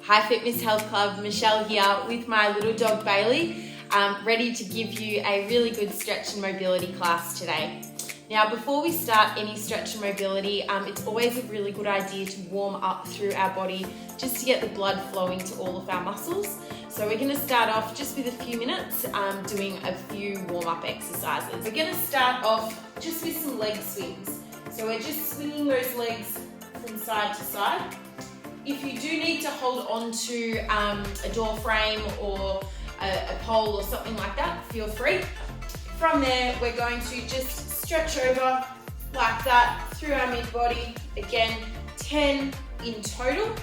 Hi Fitness Health Club, Michelle here with my little dog Bailey, ready to give you a really good stretch and mobility class today. Now before we start any stretch and mobility, it's always a really good idea to warm up through our body just to get the blood flowing to all of our muscles. So we're going to start off just with a few minutes doing a few warm-up exercises. We're going to start off just with some leg swings. So we're just swinging those legs from side to side. If you do need to hold on to a door frame or a pole or something like that, feel free. From there, we're going to just stretch over like that through our mid-body. Again, 10 in total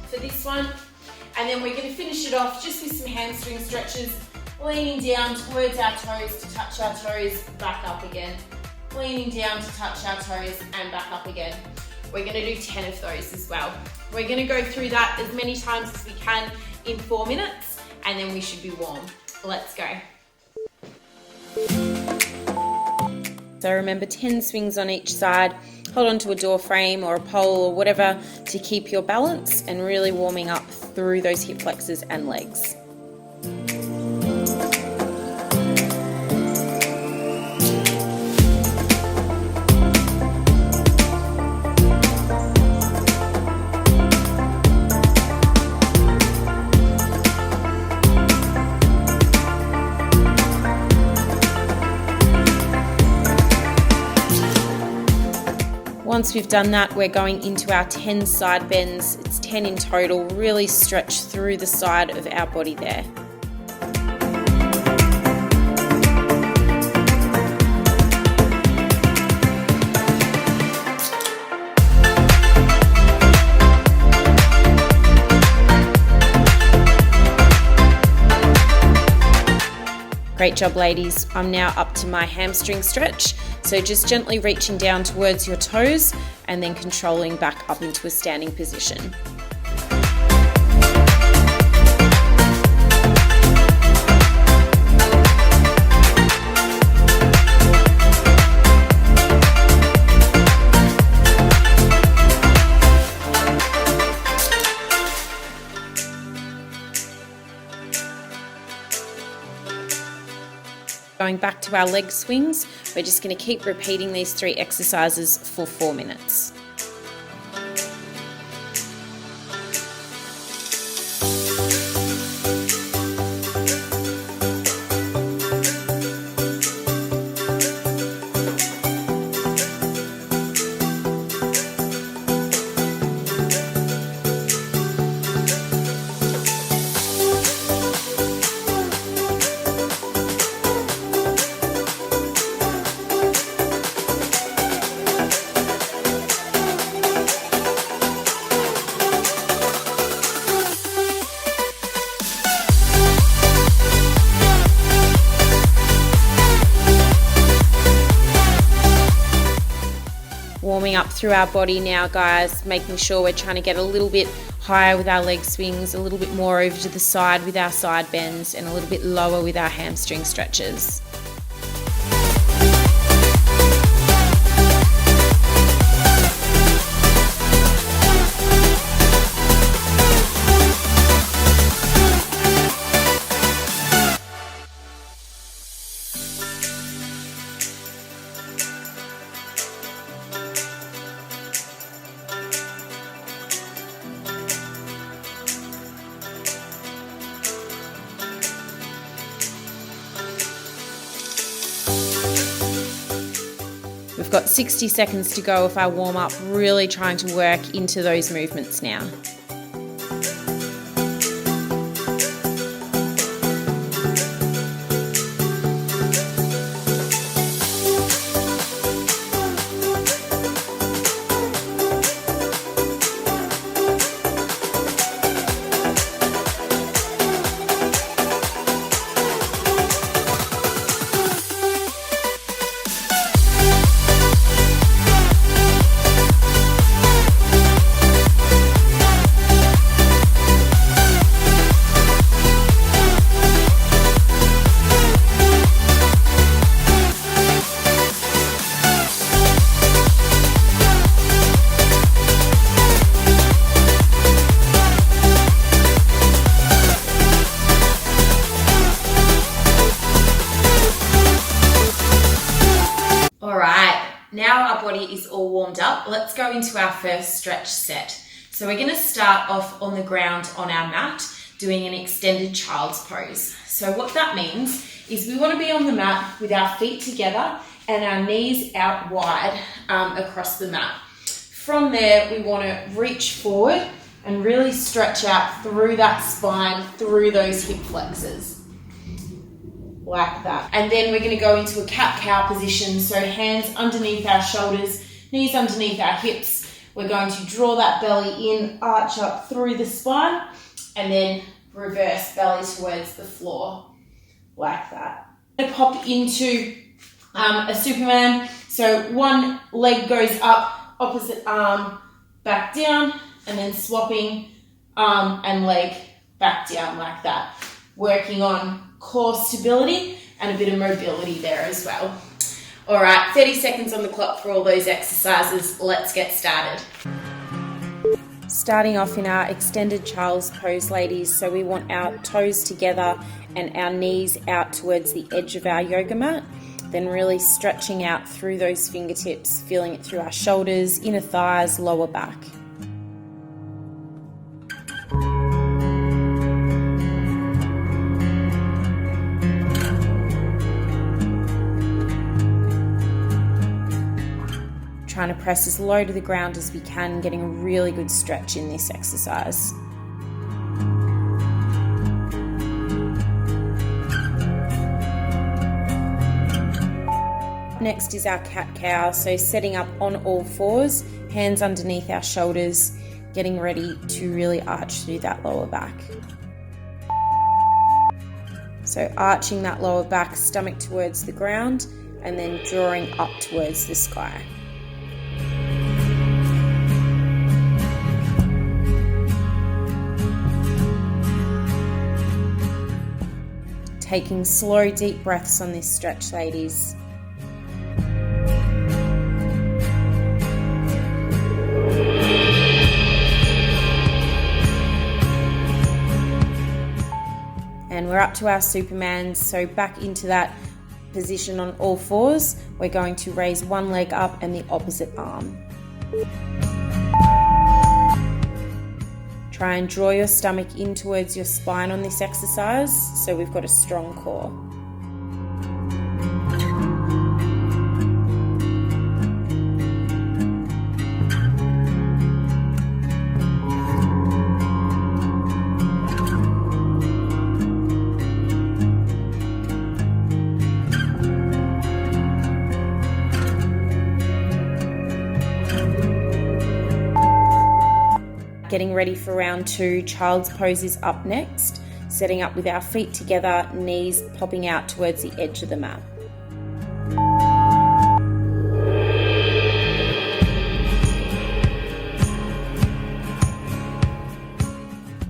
for this one. And then we're going to finish it off just with some hamstring stretches, leaning down towards our toes to touch our toes, back up again. Leaning down to touch our toes and back up again. We're going to do 10 of those as well. We're going to go through that as many times as we can in 4 minutes, and then we should be warm. Let's go. So remember, 10 swings on each side. Hold on to a door frame or a pole or whatever to keep your balance and really warming up through those hip flexors and legs. Once we've done that, we're going into our 10 side bends. It's 10 in total. Really stretch through the side of our body there. Great job, ladies. I'm now up to my hamstring stretch. So just gently reaching down towards your toes and then controlling back up into a standing position. Going back to our leg swings, we're just going to keep repeating these 3 exercises for 4 minutes. Warming up through our body now, guys, making sure we're trying to get a little bit higher with our leg swings, a little bit more over to the side with our side bends, and a little bit lower with our hamstring stretches. We've got 60 seconds to go of our warm up, really trying to work into those movements now. up, let's go into our first stretch set. So we're going to start off on the ground on our mat, doing an extended child's pose. So what that means is we want to be on the mat with our feet together and our knees out wide across the mat. From there, we want to reach forward and really stretch out through that spine, through those hip flexors, like that. And then we're going to go into a cat-cow position, so hands underneath our shoulders, knees underneath our hips. We're going to draw that belly in, arch up through the spine, and then reverse belly towards the floor, like that. I'm going to pop into a Superman. So one leg goes up, opposite arm back down, and then swapping arm and leg back down like that. Working on core stability and a bit of mobility there as well. All right, 30 seconds on the clock for all those exercises. Let's get started. Starting off in our extended child's pose, ladies. So we want our toes together and our knees out towards the edge of our yoga mat. Then really stretching out through those fingertips, feeling it through our shoulders, inner thighs, lower back. Trying to press as low to the ground as we can, getting a really good stretch in this exercise. Next is our cat-cow, so setting up on all fours, hands underneath our shoulders, getting ready to really arch through that lower back. So arching that lower back, stomach towards the ground, and then drawing up towards the sky. Taking slow, deep breaths on this stretch, ladies. And we're up to our Superman, so back into that position on all fours. We're going to raise one leg up and the opposite arm. Try and draw your stomach in towards your spine on this exercise, so we've got a strong core. Getting ready for round two, child's pose is up next. Setting up with our feet together, knees popping out towards the edge of the mat.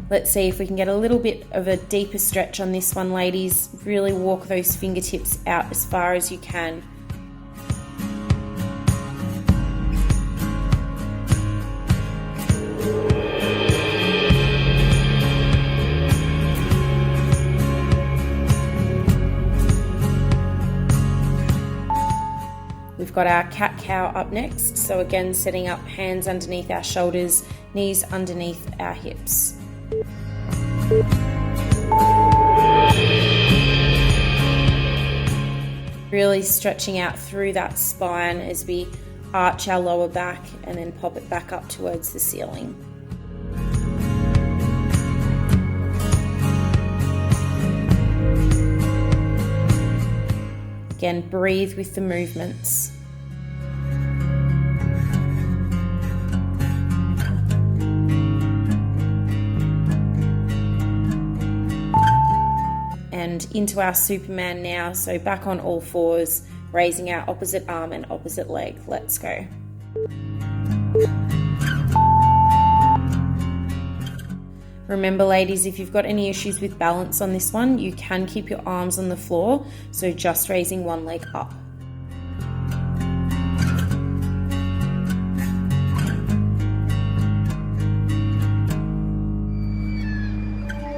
Let's see if we can get a little bit of a deeper stretch on this one, ladies. Really walk those fingertips out as far as you can. We've got our cat-cow up next, so again setting up hands underneath our shoulders, knees underneath our hips. Really stretching out through that spine as we arch our lower back and then pop it back up towards the ceiling. Again, breathe with the movements. And into our Superman now, so back on all fours, raising our opposite arm and opposite leg. Let's go. Remember, ladies, if you've got any issues with balance on this one, you can keep your arms on the floor, so just raising one leg up.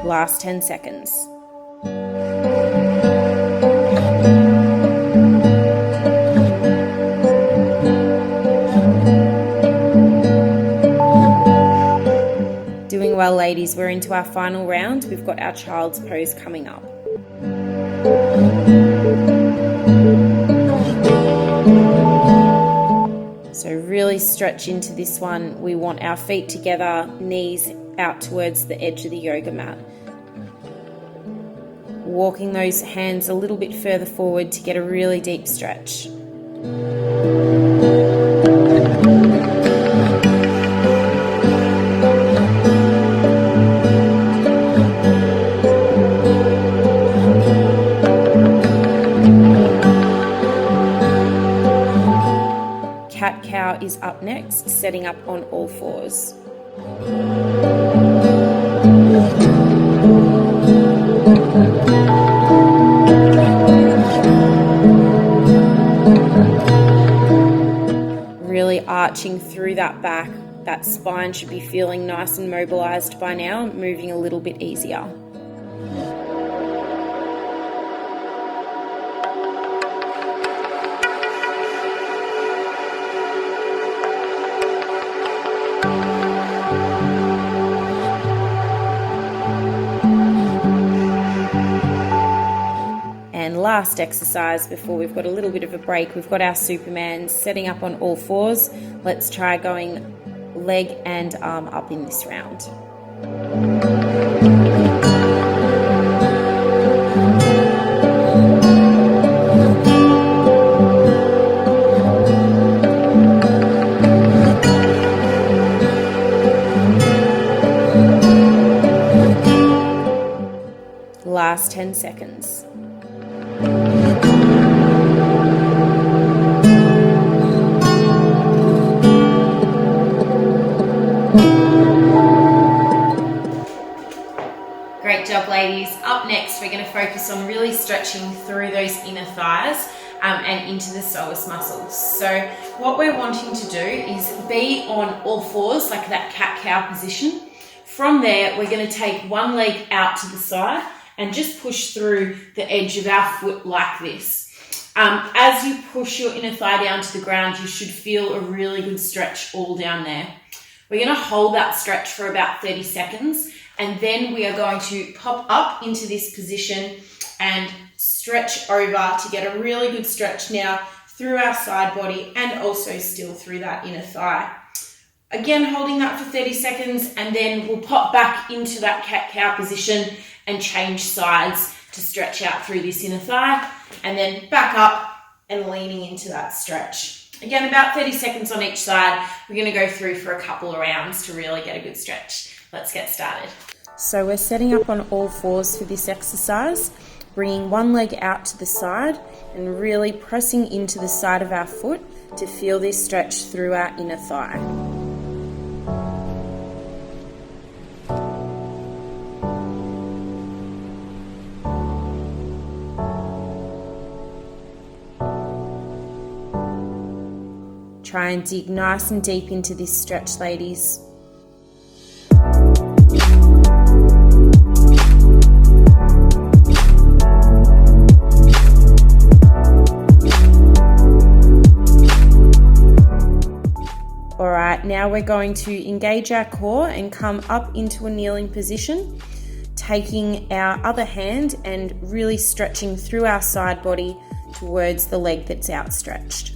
Last 10 seconds. well, ladies. We're into our final round. We've got our child's pose coming up. So really stretch into this one. We want our feet together, knees out towards the edge of the yoga mat. Walking those hands a little bit further forward to get a really deep stretch. Cat-cow is up next, setting up on all fours. Really arching through that back. That spine should be feeling nice and mobilized by now, moving a little bit easier. And last exercise before we've got a little bit of a break, we've got our Superman setting up on all fours. Let's try going leg and arm up in this round. Last 10 seconds. Great job, ladies. Up next, we're going to focus on really stretching through those inner thighs and into the psoas muscles. So what we're wanting to do is be on all fours, like that cat-cow position. From there, we're going to take one leg out to the side and just push through the edge of our foot like this. As you push your inner thigh down to the ground, you should feel a really good stretch all down there. We're going to hold that stretch for about 30 seconds, and then we are going to pop up into this position and stretch over to get a really good stretch now through our side body and also still through that inner thigh. Again, holding that for 30 seconds, and then we'll pop back into that cat-cow position and change sides to stretch out through this inner thigh, and then back up and leaning into that stretch. Again, about 30 seconds on each side. We're going to go through for a couple of rounds to really get a good stretch. Let's get started. So we're setting up on all fours for this exercise, bringing one leg out to the side and really pressing into the side of our foot to feel this stretch through our inner thigh. Try and dig nice and deep into this stretch, ladies. Alright, now we're going to engage our core and come up into a kneeling position, taking our other hand and really stretching through our side body towards the leg that's outstretched.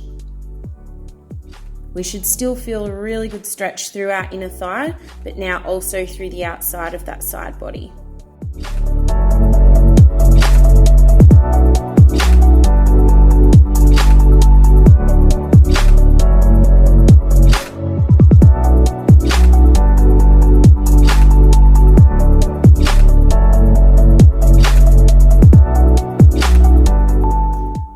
We should still feel a really good stretch through our inner thigh, but now also through the outside of that side body.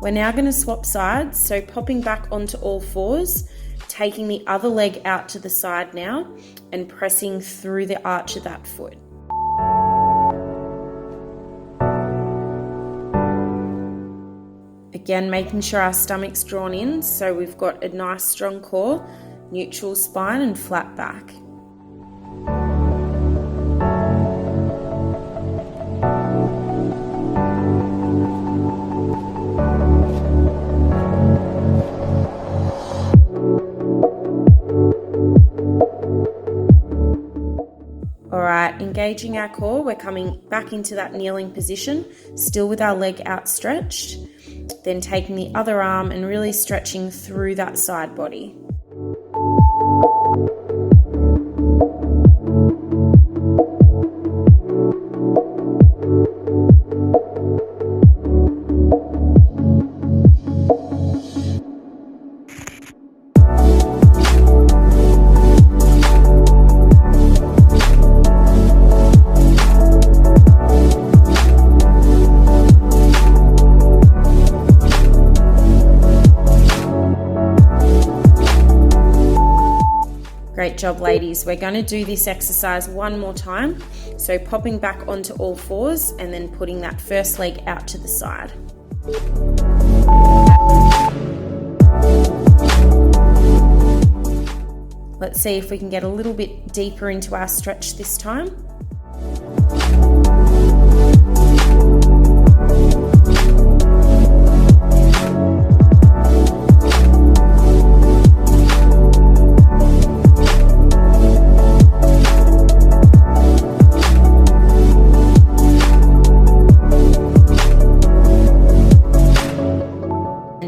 We're now going to swap sides, so popping back onto all fours, taking the other leg out to the side now and pressing through the arch of that foot. Again, making sure our stomach's drawn in so we've got a nice strong core, neutral spine and flat back. right, engaging our core, we're coming back into that kneeling position, still with our leg outstretched, then taking the other arm and really stretching through that side body. Great job, ladies. We're going to do this exercise one more time. So popping back onto all fours and then putting that first leg out to the side. Let's see if we can get a little bit deeper into our stretch this time.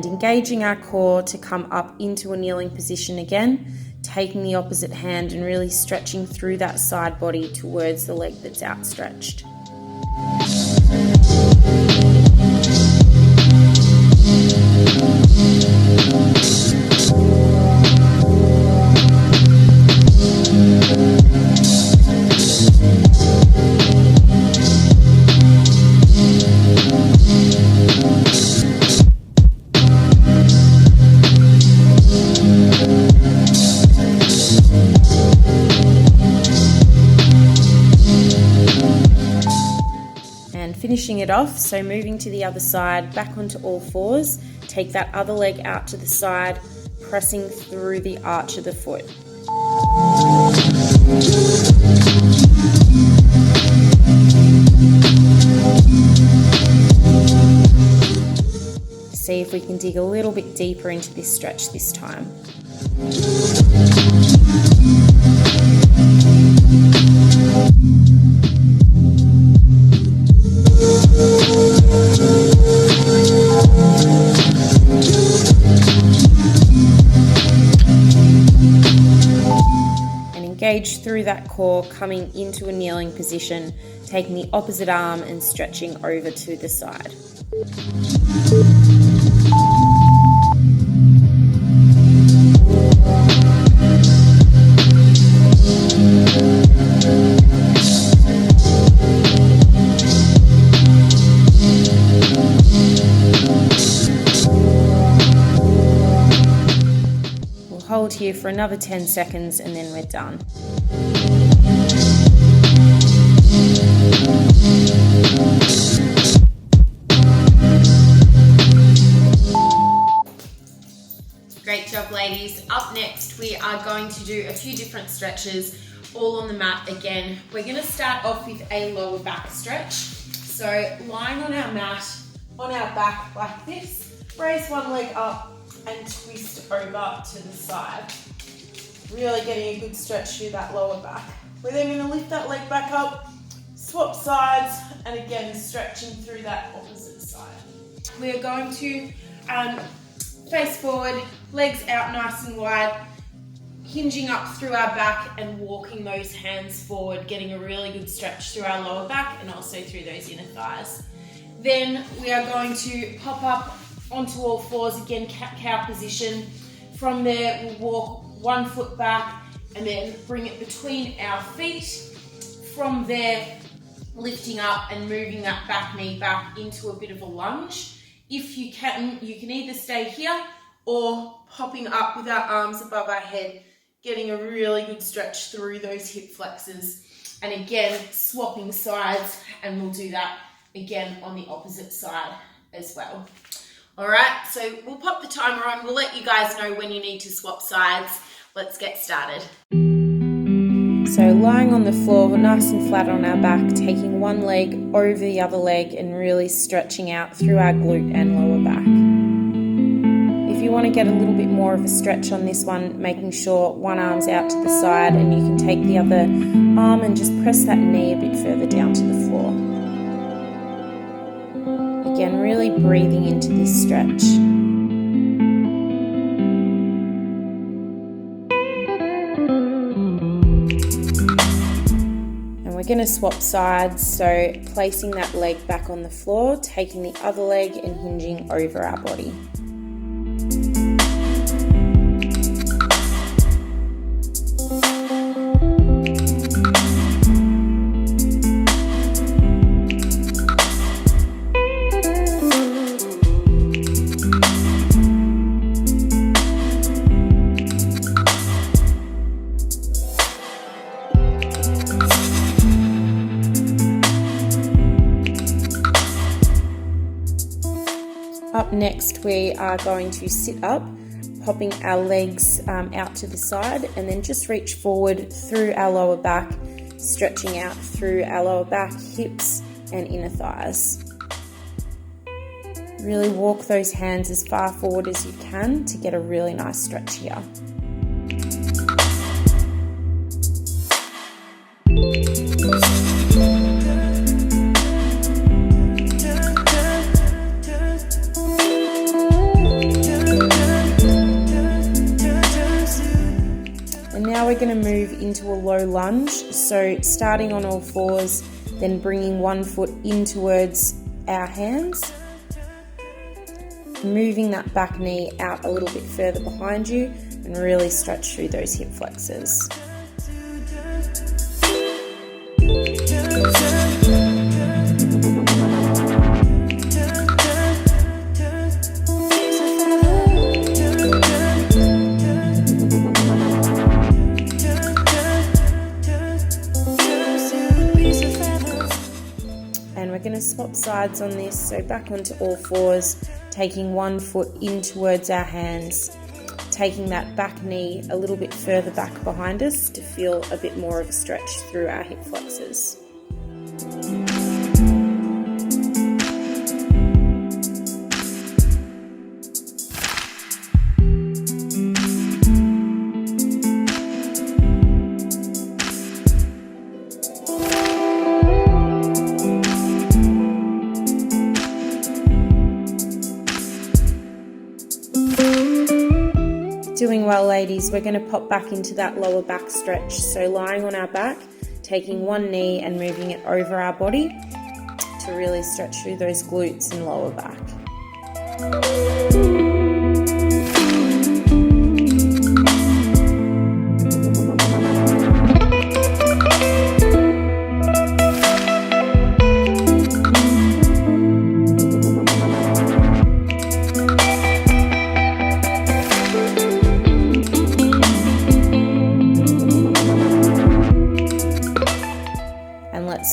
Engaging our core to come up into a kneeling position again, taking the opposite hand and really stretching through that side body towards the leg that's outstretched. Finishing it off, so moving to the other side, back onto all fours, take that other leg out to the side, pressing through the arch of the foot. See if we can dig a little bit deeper into this stretch this time. Engage through that core, coming into a kneeling position, taking the opposite arm and stretching over to the side. We'll hold here for another 10 seconds and then we're done. Great job, ladies. Up next, we are going to do a few different stretches, all on the mat again. We're going to start off with a lower back stretch. So lying on our mat, on our back like this, raise one leg up and twist over to the side. Really getting a good stretch through that lower back. We're then going to lift that leg back up, swap sides, and again stretching through that opposite side. We are going to face forward, legs out nice and wide, hinging up through our back and walking those hands forward, getting a really good stretch through our lower back and also through those inner thighs. Then we are going to pop up onto all fours, again cat-cow position. From there we'll walk one foot back and then bring it between our feet. From there, lifting up and moving that back knee back into a bit of a lunge. If you can either stay here or popping up with our arms above our head, getting a really good stretch through those hip flexors. And again, swapping sides, and we'll do that again on the opposite side as well. All right, so we'll pop the timer on. We'll let you guys know when you need to swap sides. Let's get started. So lying on the floor, nice and flat on our back, taking one leg over the other leg and really stretching out through our glute and lower back. If you want to get a little bit more of a stretch on this one, making sure one arm's out to the side and you can take the other arm and just press that knee a bit further down to the floor. Again, really breathing into this stretch. And we're going to swap sides, so placing that leg back on the floor, taking the other leg and hinging over our body. Up next, we are going to sit up, popping our legs out to the side, and then just reach forward through our lower back, stretching out through our lower back, hips and inner thighs. Really walk those hands as far forward as you can to get a really nice stretch here. We're going to move into a low lunge, so starting on all fours, then bringing one foot in towards our hands, moving that back knee out a little bit further behind you and really stretch through those hip flexors. We're going to swap sides on this, so back onto all fours, taking one foot in towards our hands, taking that back knee a little bit further back behind us to feel a bit more of a stretch through our hip flexors. Doing well, ladies. We're going to pop back into that lower back stretch. So lying on our back, taking one knee and moving it over our body to really stretch through those glutes and lower back.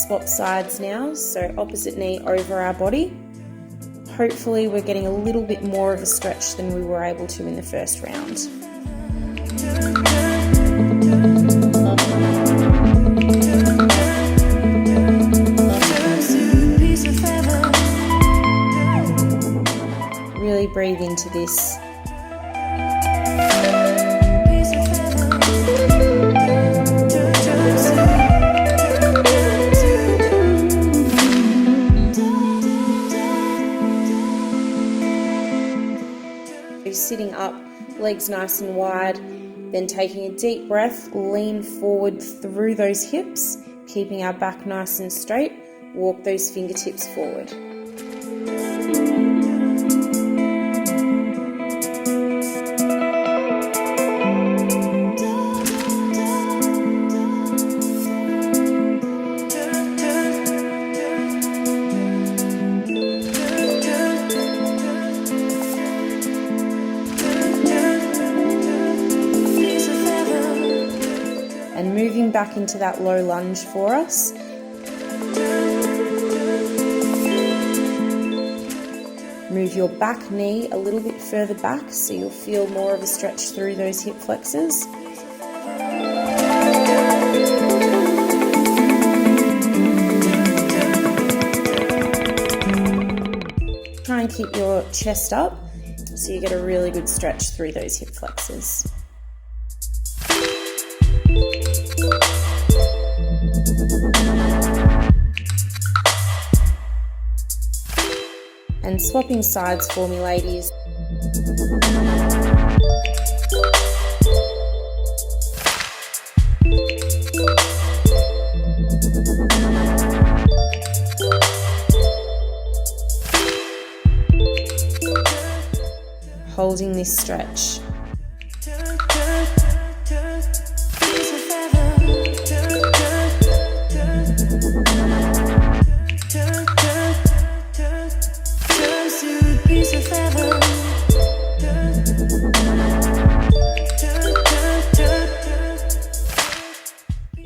Swap sides now, so opposite knee over our body. Hopefully we're getting a little bit more of a stretch than we were able to in the first round. Really breathe into this. Sitting up, legs nice and wide, then taking a deep breath, lean forward through those hips, keeping our back nice and straight, walk those fingertips forward. And moving back into that low lunge for us. Move your back knee a little bit further back so you'll feel more of a stretch through those hip flexors. Try and keep your chest up so you get a really good stretch through those hip flexors. Swapping sides for me, ladies. Holding this stretch.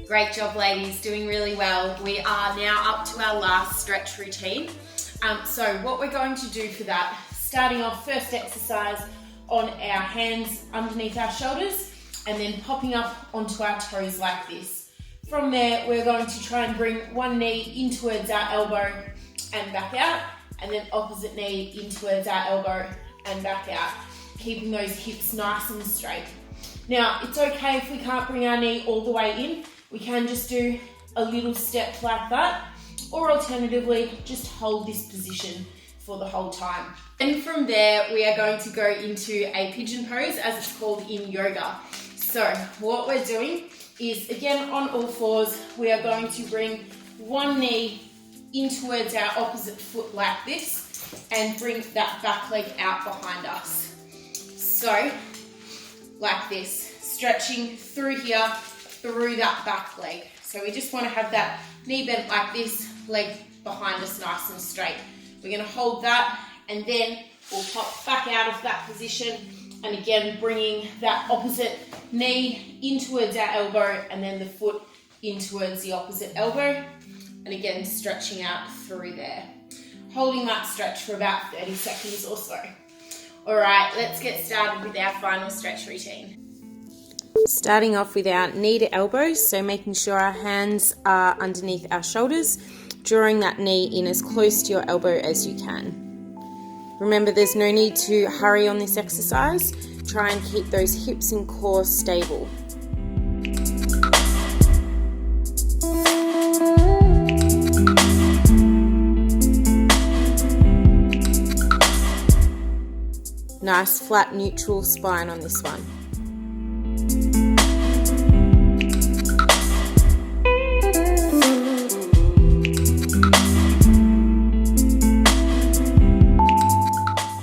Great job, ladies, doing really well. We are now up to our last stretch routine. So what we're going to do for that, starting off, first exercise on our hands underneath our shoulders and then popping up onto our toes like this. From there, we're going to try and bring one knee in towards our elbow and back out, and then opposite knee in towards our elbow and back out, keeping those hips nice and straight. Now, it's okay if we can't bring our knee all the way in. We can just do a little step like that, or alternatively, just hold this position for the whole time. And from there, we are going to go into a pigeon pose, as it's called in yoga. So what we're doing is, again, on all fours, we are going to bring one knee in towards our opposite foot like this, and bring that back leg out behind us. So, like this, stretching through here, through that back leg. So we just want to have that knee bent like this, leg behind us nice and straight. We're going to hold that, and then we'll pop back out of that position, and again bringing that opposite knee in towards our elbow, and then the foot in towards the opposite elbow, and again stretching out through there. Holding that stretch for about 30 seconds or so. Alright, let's get started with our final stretch routine. Starting off with our knee to elbow, so making sure our hands are underneath our shoulders, drawing that knee in as close to your elbow as you can. Remember, there's no need to hurry on this exercise. Try and keep those hips and core stable. Nice flat neutral spine on this one.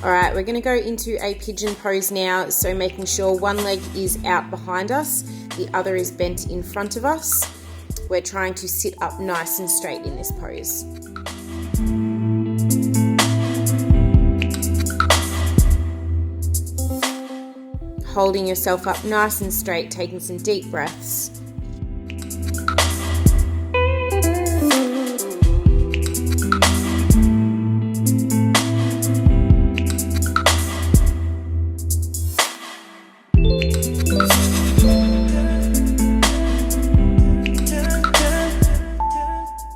Alright, we're going to go into a pigeon pose now, so making sure one leg is out behind us, the other is bent in front of us. We're trying to sit up nice and straight in this pose. Holding yourself up nice and straight, taking some deep breaths.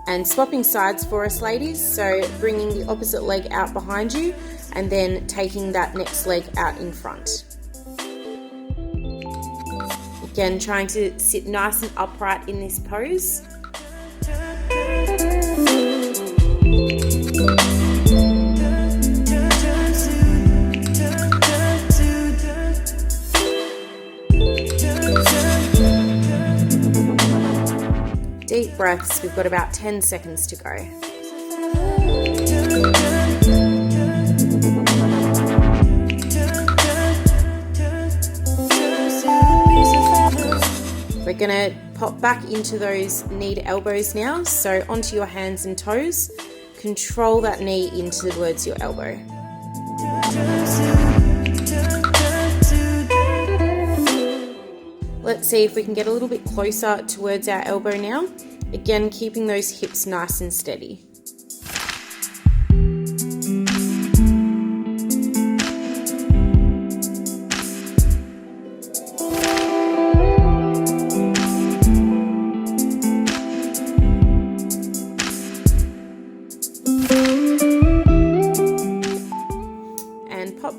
And swapping sides for us, ladies, so bringing the opposite leg out behind you and then taking that next leg out in front. Again, trying to sit nice and upright in this pose. Deep breaths, we've got about 10 seconds to go. We're going to pop back into those knee to elbows now, so onto your hands and toes. Control that knee in towards your elbow. Let's see if we can get a little bit closer towards our elbow now. Again, keeping those hips nice and steady.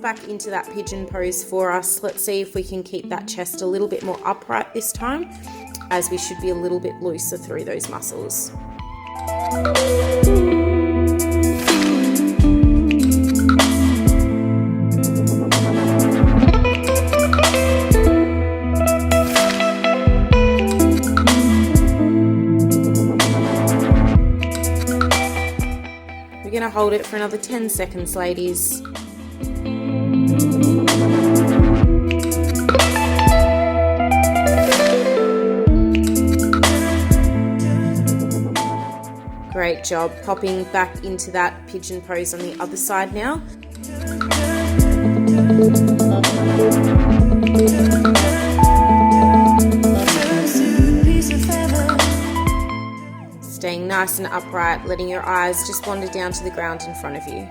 Back into that pigeon pose for us. Let's see if we can keep that chest a little bit more upright this time, as we should be a little bit looser through those muscles. hold it for another 10 seconds, ladies. Great job. Popping back into that pigeon pose on the other side now. Staying nice and upright, letting your eyes just wander down to the ground in front of you.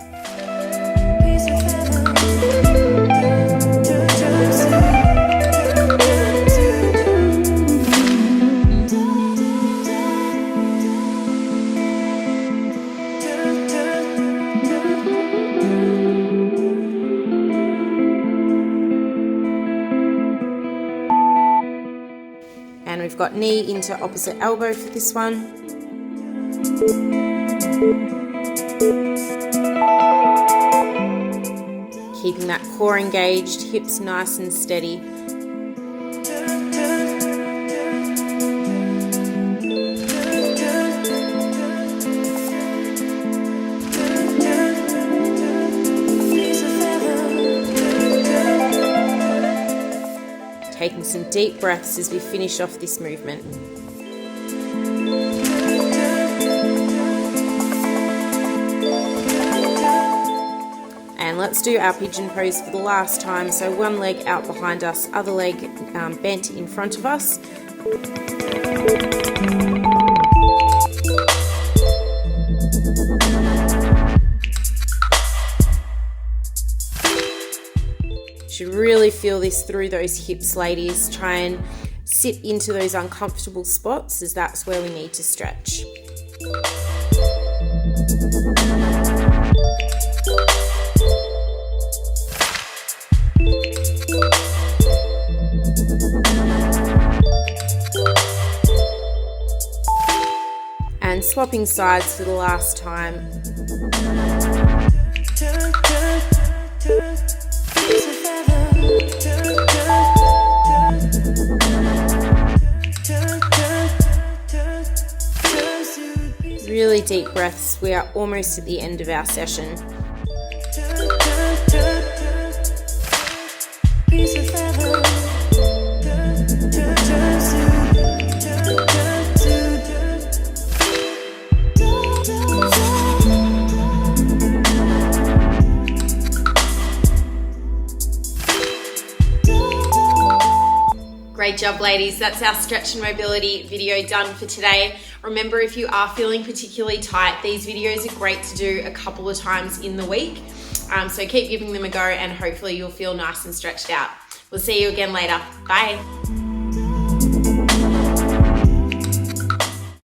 And we've got knee into opposite elbow for this one. Keeping that core engaged, hips nice and steady. Taking some deep breaths as we finish off this movement. And let's do our pigeon pose for the last time. So one leg out behind us, other leg bent in front of us. Should really feel this through those hips, ladies. Try and sit into those uncomfortable spots, as that's where we need to stretch. And swapping sides for the last time. Really deep breaths. We are almost at the end of our session. Great job, ladies. That's our stretch and mobility video done for today. Remember, if you are feeling particularly tight, these videos are great to do a couple of times in the week. So keep giving them a go and hopefully you'll feel nice and stretched out. We'll see you again later. Bye.